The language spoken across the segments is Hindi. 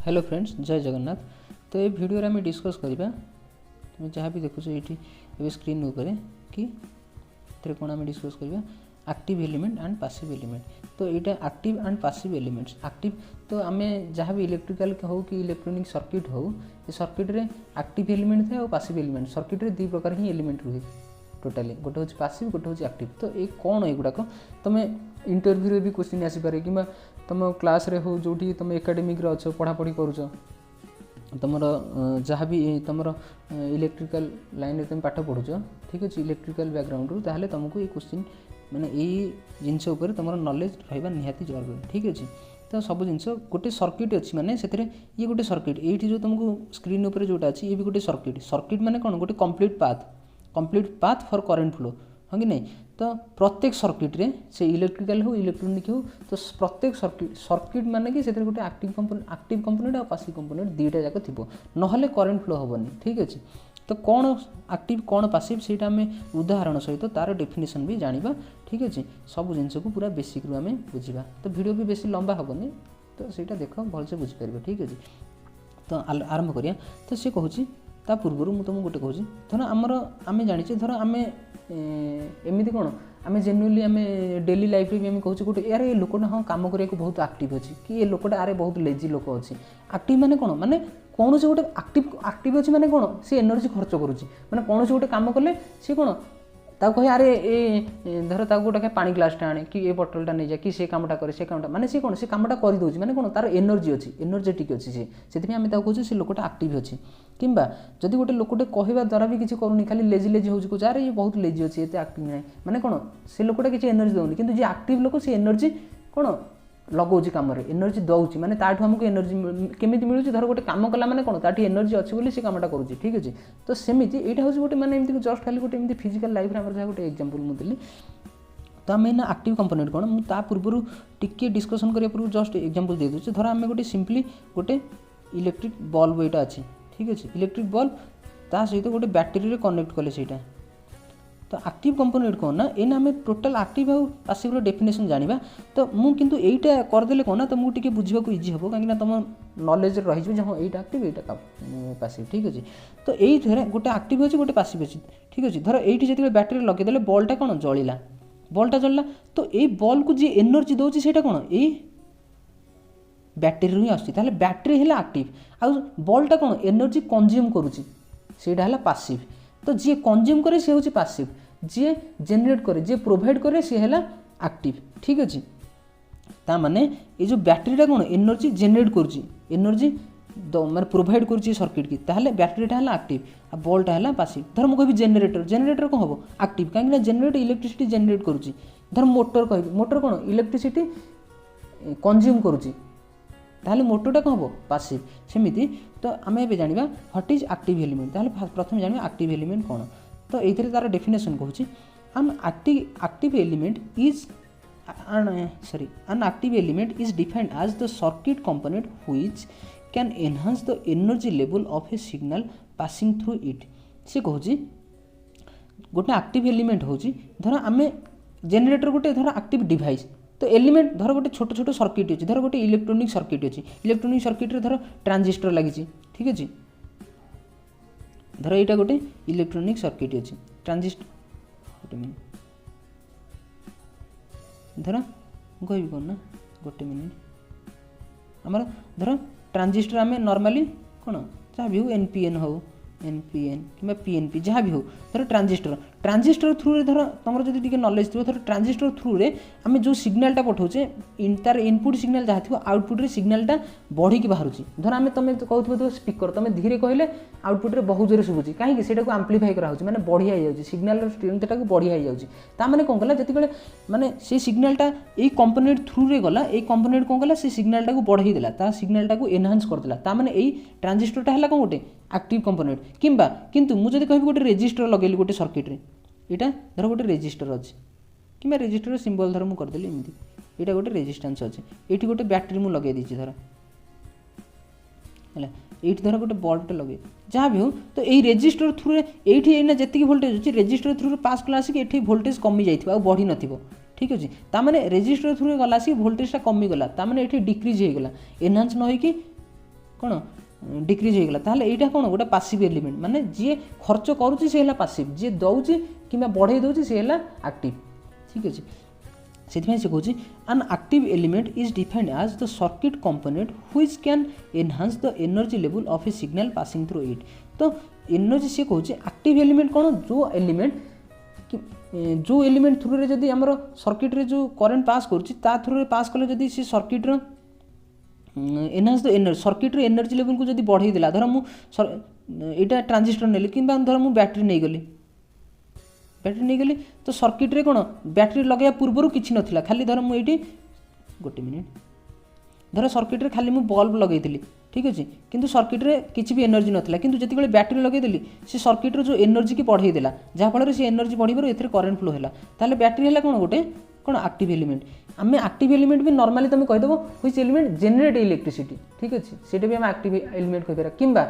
हेलो फ्रेंड्स, जय जगन्नाथ। तो ये वीडियो आम डिस्कस करवा तुम जहाँ भी देखुच ये स्क्रीन उपर कि कौन आम डिस्कस करवा active element and passive element. तो यहाँ active and passive elements. Active तो आम जहाँ भी इलेक्ट्रिकल हो कि इलेक्ट्रोनिक सर्किट हो, ये सर्किट रे एक्टिव एलिमेंट थे और पैसिव एलिमेंट। सर्किट रे दो प्रकार ही एलिमेंट रुहे टोटाली, गोटे हूँ पैसिव, गोटे हूँ एक्टिव। तो ये कौन एगुड़ाक तुम इंटरव्यू भी क्वेश्चन आसीपे कि तुम क्लास रे हो जो तुम एकाडेमिक रे अच्छो पढ़ापढ़ी करुच, तुम जहाँ भी तुम इलेक्ट्रिकल लाइन में तुम पाठ पढ़ुच, ठीक अच्छे इलेक्ट्रिकल बैकग्राउंड रू, ताहले तुमको ये क्वेश्चन माने यही जिनस उपर तुम नॉलेज रहा निहाती जरूरी, ठीक अच्छे। तो सब जिनस गोटे सर्किट अच्छी माने से ये गोटे सर्किट ये जो तुमको स्क्रीन उपर जोटा अच्छी ये भी गोटे सर्किट। सर्किट माने कौन गोटे complete path for current flow, हाँ कि नहीं। तो प्रत्येक सर्किट रे से इलेक्ट्रिकल हो इलेक्ट्रोनिक हो, तो प्रत्येक सर्किट माने कि गोटे एक्टिव कंपोनेंट और पैसिव कंपोनेंट दुईटा जाक थी, नहले करंट फ्लो हेनी, ठीक अच्छे। तो कौन एक्टिव कौन पैसिव से आम उदाहरण सहित तार डेफिनेशन भी जाना, ठीक अच्छे। सब जिनस को पूरा बेसिक रू आम बुझा, तो वीडियो भी बेसी लंबा हेनी, तो सीटा देख भलसे बुझीपार, ठीक अच्छे। तो आरंभ करिया। तो सी कहूँ ता पूर्व मुझे तुमको गोटे कहूँ, धर आमर आम जाचे धर आम एमती कौन आम जेनुअली आम डेली लाइफ भी आम कहूँ गोटे यार ये लोकटा हाँ कम करने को बहुत एक्टिव अच्छी, कि ये लोकटा आरे बहुत लेजी लोक अच्छी। एक्टिव माने कौन माने कौन से गोटे एक्टिव अच्छी माने कौन सी एनर्जी खर्च करुच्ची, माने कौन से गोटे कम कले सी कौन ताको कहे अरे ए धर ताको गोटे पानी ग्लासटा आने कि ए बोतलटा नहीं जा कि से कामटा करे से कामटा माने सी कौन से कामटा कर दउची, माने कौन तार एनर्जी अच्छी एनर्जेटिक अच्छी से आम कहूँ से लोकटा एक्टिव अच्छी। किंबा जदि गोटे लोकटे कहवा द्वारा भी किसी करूनी खाली लेजी हो कहे अरे ये बहुत लेजी अच्छी एत एक्टिव ना, माने कौन से लोकटा किसी एनर्जी दौनी, किंतु जे एक्टिव लोक से एनर्जी कौन लगाऊँ कम एनर्जी दौची, माने ताठू आमको एनर्जी केमी मिलूँ। धर गोटे कम कला माने कौन ताठी एनर्जी अच्छी बोली से कामटा करुच्ची, ठीक अच्छे। तो सेमती यहाँ हूँ गोटे माने एमती जस्ट खाली गोटे एमती फिजिकल लाइफ जहाँ गोटे एग्जांपल मुझे। तो आम एना एक्टिव कंपोनेंट कौन मुझे पूर्व टिके डिस्कसन करने पूर्व जस्ट एग्जांपल दे दूसरे। धर आम गोटे सिंपली गोटे इलेक्ट्रिक बल्ब यहाँ अच्छे, ठीक अच्छे। इलेक्ट्रिक बल्ब ता सहित गोटे बैटेरी रे कनेक्ट कले सेटा। तो एक्टिव कंपोनेंट कौन ना एना आम टोटाल एक्टिव और पैसिव डेफिनेशन जाना। तो मुझे किंतु एटा करदे कौन ना तुमको टिके बुझा इजी हम कहीं तुम नॉलेज रही हाँ यहाँ एक्टिव यहाँ पैसिव, ठीक अच्छे। तो ये गोटे एक्टिव अच्छे गोटे पैसिव अच्छे, ठीक अच्छे। धर ये जो बैटेरी लगेदे बल्बटा कौन जलिला, बल्बटा जलिला, तो ये बल्ब को जी एनर्जी दौर से कौन ये बैटेरी ही आसुची, बैटेरी है एक्टिव आ बल्बटा कौन एनर्जी कंज्यूम करुच्ची सेटा है पैसिव। तो जी कंज्यूम करे सी हूँ पैसिव, जी जेनेरेट करे जी प्रोवाइड करे सी है एक्टिव, ठीक अच्छे। ता माने ये जो बैटेरीटा कौन एनर्जी जेनेरेट करुच्ची एनर्जी माने प्रोवाइड करुच्ची सर्किट की, ताहले बैटेरीटा है एक्टिव आ बल्बटा है पैसिव। धर मुझे जेनेरेटर कौन हम एक्टिव कहीं जेनेरेट इलेक्ट्रिसिटी जेनेरेट करुच्ची। धर मोटर कह मोटर कौन इलेक्ट्रिसिटी कंज्यूम करुच्ची, ताहले मोटरटा कौन हम पैसिव। सेमिति तो आम ए जाना व्हाट इज एक्टिव एलिमेंट, ताहले प्रथम जाना एक्टिव एलिमेंट कौन। तो ये तार डेफिनेशन कहूँ an active element is defined as the circuit component which can enhance the energy level of a signal passing through it। से कहूँ गोटे एक्टिव एलिमेंट हूँ धर आम जेनेरेटर गोटे धर एक्टिव डिवाइस। तो एलिमेंट धर गोटे छोट छोट सर्किट अच्छी, धर गोटे इलेक्ट्रोनिक सर्किट अच्छी, इलेक्ट्रोनिक सर्किट रे धर ट्रांजिस्टर लगी, ठीक अच्छे। धर यहाँ गोटे इलेक्ट्रोनिक सर्किट अच्छी ट्रांजिस्टर गोटे मिनिट धर कह कौन ना गोटे मिनिट आमर धर ट्रांजिस्टर आम नॉर्मली कौन जहाँ भी हो एनपीएन हो एनपीएन कि पीएनपी जहाँ भी हो धर ट्रांजिस्टर थ्रू रे धर तुम जब टी नॉलेज थी धर ट्रांजिस्टर थ्रू रे आम जो सिग्नालटा पठाऊे तार इनपुट सिग्नाल जहाँ थी आउटपुट रे सिग्नालटा बढ़ी बाहर। धर आम तुम कहते स्पीकर तुम धीरे कहले आउटपुट रे बहुत जोर शुभुची कहीं से आम्प्लीफाई कराऊँ माने बढ़िया हो सिग्नाल स्ट्रेंथटा बढ़िया हो जाए कौन कला जिते माने से सिग्नालटा ये कंपोनेंट थ्रू रे गला ये कंपोनेंट कौन कला से सिग्नालटा बढ़ाई देला ता सिग्नालटा एनहांस करदेला ता माने यही ट्रांजिस्टरटा है कौन गोटे एक्टिव कंपोनेंट। किंबा किंतु मुझे कह गोटे रेजिस्टर लगेली गोटे सर्किट रे यहाँ धर गोटे रेजिस्टर अच्छे कि रेजिस्टर सिंबल धर मुझे करदेली एमती यहाँ गोटे रेजिस्टेंस अच्छे ये गोटे बैटेरी मुझे लगे दीजिए धर है ये धर गोटे बल्बटे लगे जहाँ भी हो। तो यही रेजिस्टर थ्रू ये जी भोल्टेज अच्छी रेजिस्टर थ्रू पास कला आसिक भोल्टेज कमी जाइए बढ़ी न, ठीक अच्छे। ताने रेजिस्टर थ्रू गला आसिक भोल्टेजटा कमीगला ताने ये डिक्रिज होगला एनहांस न होगी कौन डिक्रीज हो गला ताहले एटा कौन गोटे पासिव एलिमेंट माने जी खर्च करूची से हला पासिव जी दउची किबा बढ़ाई दउची से हला एक्टिव ठीक अछि सेथिमे से कहूची an active element is defined as the circuit component which can enhance the energy level of a signal passing through it तो एनर्जी से कहूची एक्टिव एलिमेंट कौन जो एलिमेंट थ्रू रे जदी हमरो सर्किट रे जो करंट पास करूची ता थ्रू रे पास कले जदी से सर्किट रो एनहांस द एनर्जी सर्किट रे एनर्जी लेवल को जदी बढ़ाई देला धर मु एटा ट्रांजिस्टर नेली किबा धर मु बैटरी नै गली तो सर्किट रे कौन बैटरी लगे पूर्व किसी नथिला खाली धर मु एटी गोटे मिनिट धर सर्किट रे खाली मु बल्ब लगेइथिली ठीक अछि किंतु सर्किट रे किछि भी एनर्जी नथिला किंतु जति बेले बैटरी लगेइ देली से सर्किट रो जो एनर्जी की बढ़ाई देला जहा फल रे से एनर्जी बढ़िबार एथरे करंट फ्लो हैला ताले बैटरी हैला कौन गोटे कौन एक्टिव एलिमेंट आमे एक्टिव एलिमेंट भी नॉर्मली तुम कहि देबो व्हिच एलिमेंट जनरेट इलेक्ट्रिसिटी ठीक अछि सेटा भी हम एक्टिव एलिमेंट कहि देरा किंबा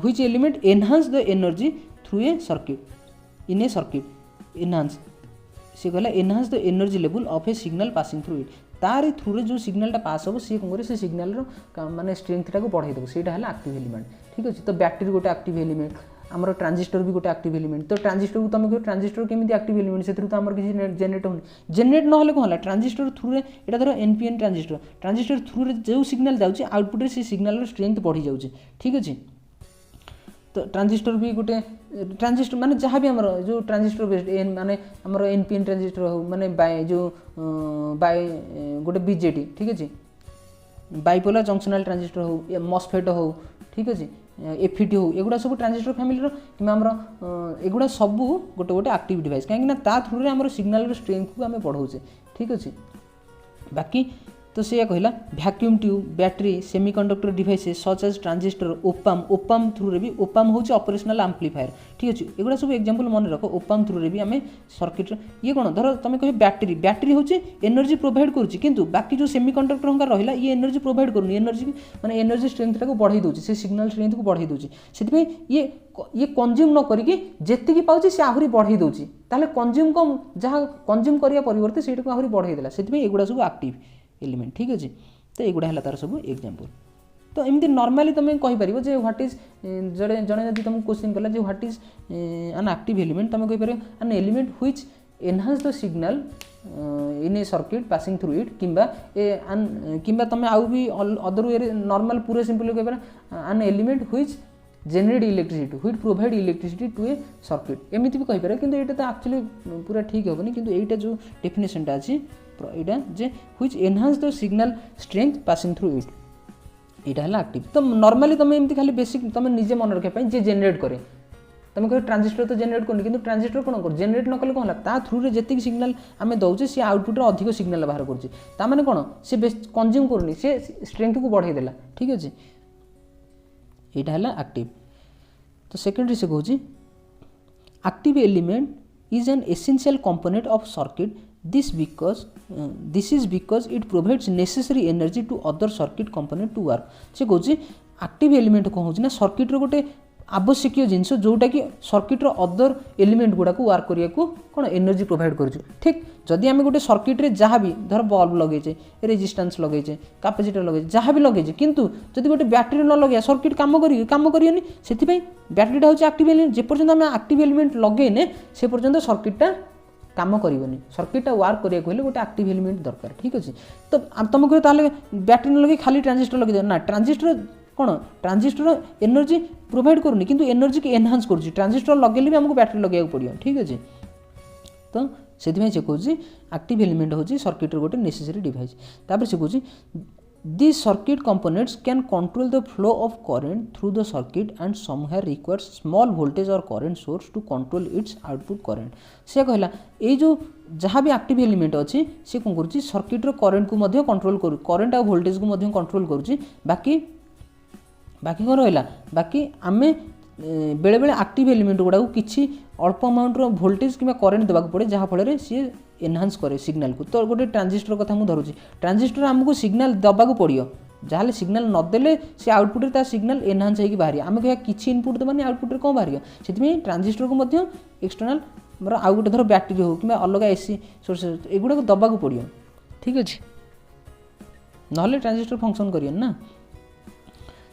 which element enhance the energy through a circuit in a circuit enhance से कहला enhance the energy level of a signal passing through it तार थ्रू रे जो सिग्नलटा पास हो सी कौन से सिग्नल रो माने स्ट्रेंथ को बढ़ाई देबो सेटा हला एक्टिव एलिमेंट ठीक अछि तो बैटरी गोटे एक्टिव एलिमेंट आमर ट्रांजिस्टर भी गोटे एक्टिव एलिमेंट तो ट्रांजिस्टर को तुम कह ट्रांजिस्टर केमिति एक्टिव एलिमेंट से तो आमर किसी जनरेट होनी जनरेट न होले कोन हला ट्रांजिस्टर थ्रू रे एटा धर एनपीएन ट्रांजिस्टर थ्रू रे जो सिग्नल जाउची आउटपुट रे से सिग्नल रो स्ट्रेंथ बढ़ी जाउची ठीक अछि तो ट्रांजिस्टर भी गोटे ट्रांजिस्टर माने जहाँ भी आमर जो ट्रांजिस्टर बेस्ड एन माने आमर एनपीएन ट्रांजिस्टर हो माने बाय जो बाय गोटे बीजेटी ठीक अछि बाइपोलर जंक्शनल ट्रांजिस्टर हो मॉसफेट हो ठीक अछि एफईटी हो एगुड़ा सब ट्रांजिस्टर फैमिली रो कि आमर एगुड़ा सब गोटे गोटे एक्टिव डिवाइस कहीं ना ता थ्रू रे आमर सिग्नल रो स्ट्रेंथ को आमे बढ़ाउचे ठीक अछि बाकी तो से कहला vacuum tube battery semiconductor devices such as transistor op amp through रे भी ओपाम होची ऑपरेशनल एम्पलीफायर ठीक अछि एगुड़ा सब एग्जांपल मन रखो ओपाम थ्रू रे भी आमे सर्किट ये कोन धर तमे कहि बैटरी होची एनर्जी प्रोवाइड करूची किंतु बाकी जो सेमीकंडक्टर होंका रहिला ये एनर्जी प्रोवाइड करूनी एनर्जी माने एनर्जी स्ट्रेंथ को बढ़ाई दोची से सिग्नल स्ट्रेंथ को बढ़ाई दोची सेति ये कंज्यूम न करिके जेति की पाउची से आहुरी बढ़ाई दोची ताले कंज्यूम कम जहां कंज्यूम करिया परिवर्ते सेट को आहुरी बढ़ाई देला सेति एगुड़ा सब एक्टिव एलिमेंट ठीक अछि तो एगुड़ा है तार सब एग्जांपल तो एमती नॉर्मली तुम कहि परिबो जे व्हाट इज जड़े जने जदि तुम क्वेश्चन करला जे what is an active element तुम कहि परिबो an element which enhance the signal in a circuit passing through it किंबा तुम आउ भी अदर वे नॉर्मल पूरे सिंपल कहि परिबो an element which generate electricity which provide electricity to a circuit एमती भी कहि परिबो किंतु एटा तो एक्चुअली पूरा ठीक होबनी किंतु एटा जो डेफिनेशन टा अछि एटा जे which enhance the signal strength passing through it एटा हला एक्टिव तो नॉर्मली तुम एमती खाली बेसिक तुम निजे मन रखे जे जनरेट करे तुम कह ट्रांजिस्टर तो जनरेट करनी किंतु ट्रांजिस्टर कोन कर जनरेट न कले कोन हला ता थ्रू रे जेतिक सिग्नल आमे दउचे से आउटपुट रे अधिक सिग्नल बाहर करछि ता माने कोन से कंज्यूम करनी से स्ट्रेंथ को बढ़ाई देला ठीक अछि एटा हला एक्टिव तो सेकेंडरी से कहूची active element is an essential component of circuit this is because it provides necessary energy to other circuit component to work से कहूँ एक्टिव एलिमेंट कौन होना सर्किट रो गोटे आवश्यक जिनस जोटा कि सर्किट रो अदर एलिमेंट गुड़ा को वर्क करिया को कौन एनर्जी प्रोवाइड कर ठीक जदि आम गोटे सर्किट रे जहाँ भी धर बल्ब लगेचे रेजिस्टेंस लगेचे कैपेसिटर लगेचे जहाँ भी लगेचे किंतु जदि गोटे बैटरी न लगे सर्किट काम करियनि से बैटरीटा होची एक्टिव एलिमेंट जे पर्यंत आम एक्टिव एलिमेंट लगेने से पर्यंत सर्किटटा काम करनी सर्किटटा वर्क करिया को गोटे एक्टिव एलिमेंट दरकार ठीक अच्छे तो तुम कह ताले बैटरी न लगे खाली ट्रांजिस्टर लगे ना ट्रांजिस्टर कौन ट्रांजिस्टर एनर्जी प्रोवाइड करूनी किंतु एनर्जी की एनहांस करुच्ची ट्रांजिस्टर लगे भी आमको बैटरी लगे पड़ो ठीक अच्छे तो से कहूँ एक्टिव एलिमेंट होची सर्किट गोटे नेसेसरी डिवाइस तापर से कहूँ These circuit components can control the flow of current through the circuit and somewhere requires small voltage or current source to control its output current. से कहला ए जो जहाँ भी एक्टिव एलिमेंट अच्छी से कौन करुच्ची सर्किट रो करंट को मध्य कंट्रोल करू करंट आ वोल्टेज को मध्य कंट्रोल करुच्ची बाकी कौन रहा बाकी आमे बेले बेले एक्टिव एलिमेंट गुड़ा को किसी अल्प अमाउंट रो वोल्टेज कि करंट देवाक पड़े जहाँ फल सी एनहांस करे सिग्नल को तो गोटे ट्रांजिस्टर कथा मुझे धरुची ट्रांजिस्टर आमको सिग्नल दबाक पड़ो जहाँ सिग्नल नदेले से आउटपुट ता सिग्नल एनहांस होगी बाहर आम कह किसी इनपुट देवानी आउटपुट कौन बाहर से ट्रांजिस्टर को मध्य एक्सटर्नाल आउ गोटे धर बैटेरी हो कि अलग एसी सोर्स एगुड़ा दबाक पड़ो ठीक अच्छे ना ट्रांजिस्टर फंक्शन करें ना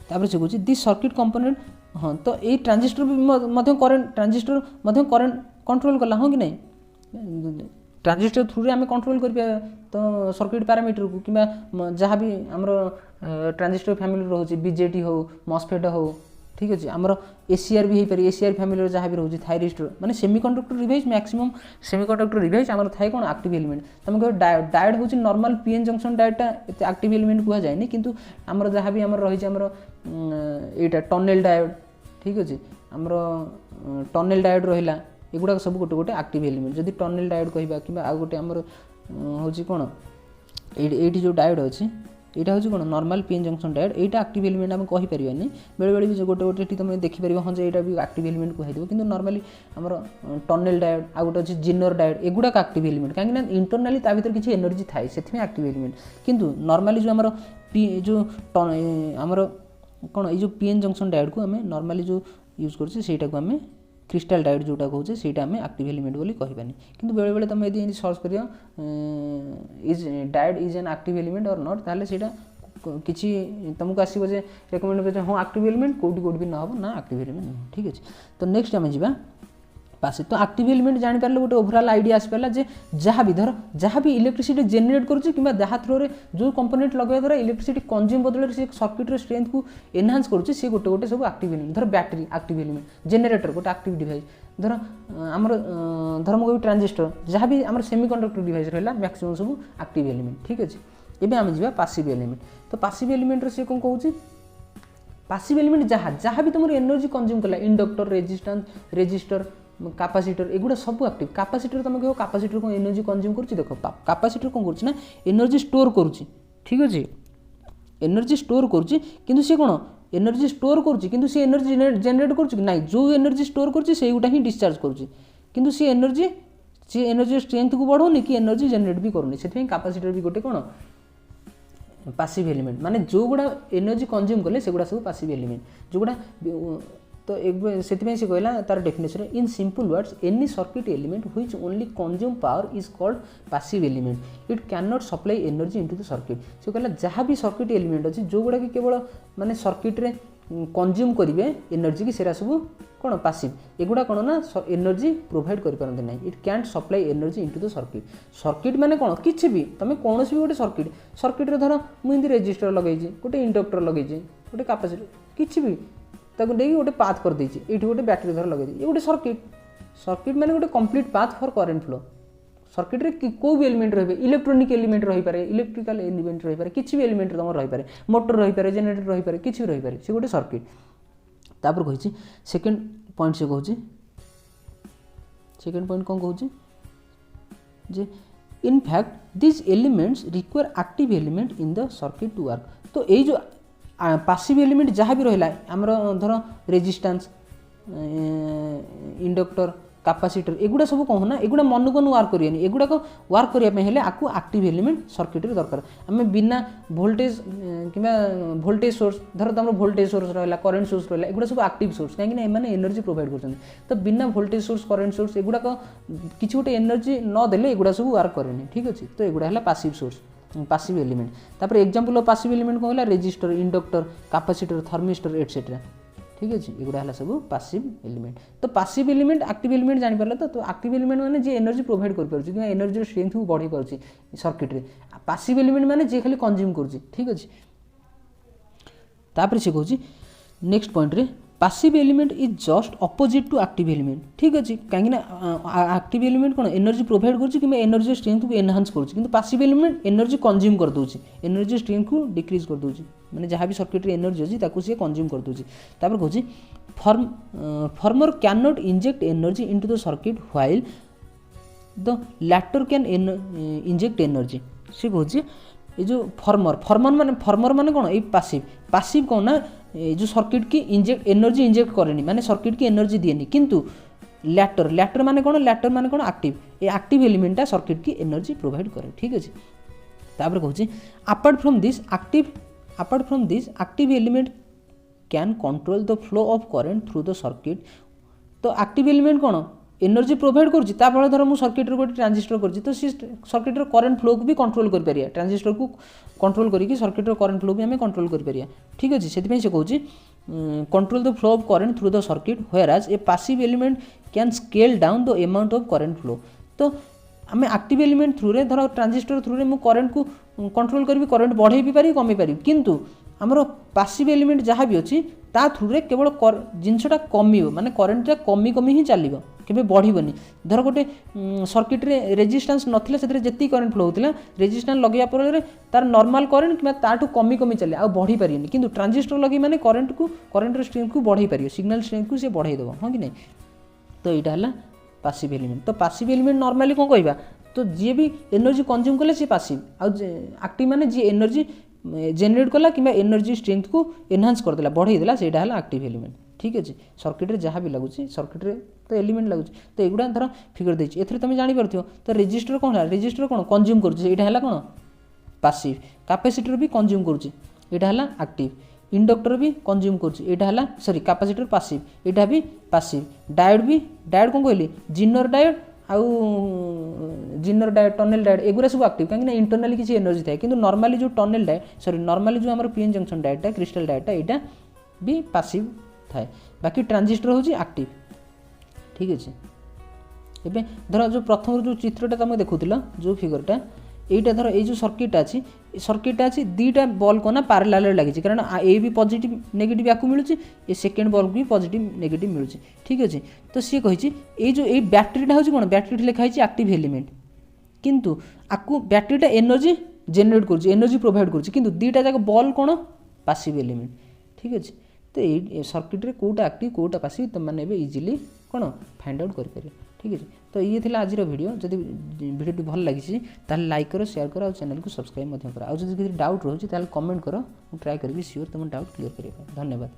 तापर से कहूँ दिस सर्किट कंपोनेंट हाँ तो ये ट्रांजिस्टर भी करेंट ट्रांजिस्टर करेंट कंट्रोल कला हाँ कि नहीं ट्रांजिस्टर थ्रू आम कंट्रोल कर तो सर्किट पैरामीटर को कि जहाँ भी आमर ट्रांजिस्टर फैमिली रोचे बीजेटी हो मॉसफेट हो ठीक अच्छे आमर एसीआर भी हो पारे एसीआर फैमिली जहाँ भी रोचे थायरिस्टर माने semiconductor device maximum semiconductor device आमर थाए कौन एक्टिव एलिमेंट तुम कह डायोड हूँ नॉर्मल पीएन जंक्शन डायोडटा एत एक्टिव एलिमेंट कह जाए किंतु आमर जहाँ भी आमर रही आमर यहाँ टनेल डायोड ठीक अच्छे आमर टनेल डायोड रहा एगुड़ा सब गोटे गोटे एक्टिव एलिमेंट जदि टनेल डायोड कहवा कि आउ गोटे आमर हूँ कौन ये जो डायोड अच्छे यहाँ हूँ कौन नॉर्मल पीएन जंक्शन डायोड यहाँ एक्टिव एलिमेंट आम कहीपर बेले बेले भी गोटे गोटे तुम देखिपर हाँ जो यहाँ भी एक्टिव एलिमेंट कहदेव कि नॉर्मली आमर टनेल डायोड आ गोटे अच्छे जेनर डायोड एगुड़ा एक्टिव एलिमेंट कहीं इंटरनाली ता भीतर किसी एनर्जी थाए से एक्टिव एलिमेंट किंतु नॉर्मली जो आमर जो आमर कौन ये पीएन जंक्शन डायोड को आम नॉर्मली जो यूज करटा को आम क्रिस्टाल डायोड जोटा कहे ସେଇଟା आम एक्टिव एलिमेंट बोली कहबानी किंतु बेले बेले तुम यदि सर्च कर is diode is an active element और नॉट ताले ସେଇଟା किसी तुमको आसो जे रेकमेंड कर हाँ एक्टिव एलिमेंट कौटी कौटी भी ना ना एक्टिव एलिमेंट नुह ठीक अच्छे तो नेक्स्ट आम जा पासे तो एक्टिव एलिमेंट जापर गोटे ओभरऑल आइडिया आसपारा जे जहाँ भी धर जहाँ भी इलेक्ट्रिसिटी जेनेरेट करुच्ची कि जहाँ थ्रो जो कंपोनेंट लगे द्वारा इलेक्ट्रिसिटी कंज्यूम बदल से सर्किट स्ट्रेंथ को एनहांस करुच्ची सी गोटे गोटे सब एक्टिव एलिमेंट धर बैटरी एक्टिव एलिमेंट जेनेरेटर गोटे एक्टिव डिवाइस धर आमर धर मुझे ट्रांजिस्टर जहाँ भी आम सेमीकंडक्टर डिवाइस रहा मैक्सिमम सब एक्टिव एलिमेंट ठीक अच्छे एवं आम जा पासिव एलिमेंट तो पासिव एलिमेंट सी कौन कहूँ पासिव एलिमेंट जहाँ जहाँ भी तुम एनर्जी कंज्यूम कला इंडक्टर रेजिस्टर कैपेसिटर एगुड़ा सब एक्टिव कैपेसिटर तुम कह कैपेसिटर को एनर्जी कंज्यूम कर देख कैपेसिटर कौन कर एनर्जी स्टोर करुच्ची ठीक अच्छे एनर्जी स्टोर करुच्ची किंतु सी कौन एनर्जी स्टोर करुच्ची किंतु सी एनर्जी जेनेरेट करुच्ची ना जो एनर्जी स्टोर करुच्ची से गुटा ही डिस्चार्ज करुच्ची किंतु सी एनर्जी स्ट्रेंथ को बढ़ाऊनी कि एनर्जी जेनेरेट भी करूनी से कैपेसिटर भी गोटे कौन पासिव एलिमेंट माने जो गुड़ा एनर्जी कंज्यूम कले से गुड़ा सब पासिव एलिमेंट जो गुड़ा तो एक से कहला तार definition in simple words any circuit element which only consume power is called passive element it can not supply energy into the circuit से कहला जहाँ भी सर्किट एलिमेंट अच्छी जो गुड़ा कि केवल माने सर्किट रे कंज्यूम करेंगे एनर्जी की सेरा सब कौन पासिव एगुड़ा कौन ना एनर्जी प्रोवाइड करपारती ना it cantt supply energy into the circuit circuit माने कौन किसी भी तुम कौन भी गोटे सर्किट रे धर मुझे रेजिस्टर लगे गोटे इंडक्टर लगे गोटे कैपेसिटर किसी भी ताको देकी गोटे पाथ कर देछि एठी गोटे बैटरी धर लगे ये गोटे सर्किट माने गोटे complete path for current flow circuit रे को भी एलिमेंट रही इलेक्ट्रोनिक एलिमेंट रही पारे इलेक्ट्रिकल एलिमेंट रही पारे किसी भी एलिमेंट तुम रही पारे मोटर रही पारे जेनेरेटर रही पारे किसी भी रही पारे से गोटे सर्किट तापर कहि सेकंड पॉइंट से कहूँ सेकंड पॉइंट कौन कहूँ जे in fact this elements require active element in the circuit to work तो ये जो पासिव एलिमेंट जहाँ भी रहा आमर धर रेजिस्टेंस इंडक्टर कैपेसिटर एगुड़ा सब कौन ना एगुड़ा मन को वार्क करें एगुड़ा को वार्क करने आपको एक्टिव एलिमेंट सर्किट रे दरकार आम बिना वोल्टेज कि वोल्टेज सोर्स धर तुम वोल्टेज सोर्स रहा करेंट सोर्स रहा एगुड़ा सब एक्टिव सोर्स कहीं एने एनर्जी प्रोवाइड कर तो बिना वोल्टेज सोर्स करेंट सोर्स एगुड़ा किसी गोटे एनर्जी नदेले एगुड़ा सब वार्क करेनि ठीक अच्छे तो एगुड़ा है पासिव सोर्स पासिव एलिमेंट तापर एग्जांपल ऑफ पासिव एलिमेंट कौन है resistor inductor capacitor thermistor etcetera ठीक अच्छे एगुड़ा है सब पासिव एलिमेंट तो पासिव एलिमेंट एक्टिव एलिमेंट जापर तो एक्टिव एलिमेंट माने जे एनर्जी प्रोवाइड कर पारछि कि एनर्जी स्ट्रेंथ को बढ़ाई पारछि सर्किट रे पासिव एलिमेंट माने जे खाली कंज्यूम करछि ठीक अच्छे तापर से कहूँ नेक्स्ट पॉइंट रे passive element is just opposite to active element ठीक अच्छे कहीं एक्टिव एलिमेंट कौन एनर्जी प्रोवाइड कर एनर्जी स्ट्रेंथ को एनहांस कर पासिव एलिमेंट एनर्जी कंज्यूम कर दूसरी एनर्जी स्ट्रेंथ को डिक्रीज कर दूसरी मैंने जहाँ भी सर्किट रे एनर्जी अच्छी ताकू सी कंज्यूम कर दूसरी तापर कहूँ farmer can not inject energy into the circuit while the latter can inject energy से कहूँ ये जो फॉर्मर माने कौन ये पासिव कौन ना जो सर्किट की एनर्जी इंजेक्ट करेनी माने सर्किट की एनर्जी दिएनी किंतु लैटर माने कौन एक्टिव ये एक्टिव एलिमेंटा सर्किट की एनर्जी प्रोवाइड करे ठीक अच्छे तापर कहूँ apart from this active element can control the flow of current through the circuit तो एक्टिव एलिमेंट कौन एनर्जी प्रोवाइड करुच्ची फल धर मुझे सर्किट गोटे ट्रांजिस्टर कर तो सी सर्किट करेन्ट फ्लो को भी कंट्रोल कर पारिया ट्रांजिस्टर को कंट्रोल करके सर्किट करेन्ट फ्लो भी आम कंट्रोल कर पारिया ठीक अच्छे से कहूँ control the flow of current through the circuit whereas a passive element can scale down the amount of current flow तो आम एक्टिव एलिमेंट थ्रू रे धर ट्रांजिस्टर थ्रू रे मु करंट को कंट्रोल करी करंट बढ़े भी पारि कमी पारि किंतु आमर पैसिव एलिमेंट जहाँ भी अच्छी ता थ्रू रे केवल जिनसटा कम माने करंटा कमी कमी ही चलो केबे बढ़िबनी धर गोटे सर्किट रे रेजिस्टेंस नथिला सेतरे जेती करंट फ्लो होतिला रेजिस्टेंस लगेया पर तार नॉर्मल करंट कि ताठू कमी कमी चले आ बढ़ी पारियनी किंतु ट्रांजिस्टर लगे माने करंट स्ट्रेंथ को बढ़ाई पारियो सिग्नल स्ट्रेंथ को से बढ़ाई देबो हां कि नहीं तो एटा हला पैसिव एलिमेंट तो पैसिव एलिमेंट नॉर्मली कोन कहबा तो जी भी एनर्जी कंज्यूम कले से पैसिव आ एक्टिव माने जी एनर्जी जेनेरेट कला कि एनर्जी स्ट्रेंथ को एनहांस करदेला बढ़ाई देला सेटा हला एक्टिव एलिमेंट ठीक अच्छे सर्किट रे जहाँ भी लगुच सर्किट रे तो एलिमेंट लगुच तो एगुड़ा धर फिगर देछि एथरे तुम जानि पारथियो तो रेजिस्टर कोन है रेजिस्टर कोन कंज्यूम करूछि एटा हला कोन पैसिव कैपेसिटर भी कंज्यूम करूछि एटा हला एक्टिव इंडक्टर भी कंज्यूम करूछि एटा हला सॉरी कैपेसिटर पैसिव एटा भी पैसिव डायोड कोन कहली जिनर डायोड आउ जिनर डायोड टनेल डायोड एगुरा सब एक्टिव कहीं इंटरनली किसी एनर्जी थाए किंतु नॉर्मली जो टनेल डायोड सॉरी नॉर्मली जो हमर पीएन जंक्शन डायोडटा क्रिस्टल डायोडटा एटा भी पैसिव थाए बाकी ट्रांजिस्टर होची एक्टिव ठीक अच्छे एबे धर जो प्रथम जो चित्रटा तुम देखुथिल जो फिगरटा एटा धर ए जो सर्किट अच्छी दीटा बल्ब को ना पैरेलल लगी कारण ए भी पॉजिटिव नेगेटिव या मिलूँ ए सेकेंड बल्ब भी पॉजिटिव नेगेटिव मिलूँ ठीक अच्छे तो सी कही ये बैटेरीटा हूँ कौन बैटेरी लिखाई एक्टिव एलिमेंट किंतु आपको बैटेरीटा एनर्जी जेनेरेट कर एनर्जी प्रोवाइड कर दीटा जाक बल्ब कौन पैसिव एलिमेंट ठीक अच्छे तो ये सर्किट रे कोटा एक्टिव कोटा पैसिव तुम मैंने इजिली कौन फाइंड आउट कर ठीक है तो ये थिला आज वीडियो जदि वीडियो भल लगी ताल लाइक करो शेयर करो और चैनल को सब्सक्राइब कर आ जब किसी डाउट रोचे कमेंट करो ट्राए करी सियोर तुम डाउट क्लियर करें धन्यवाद।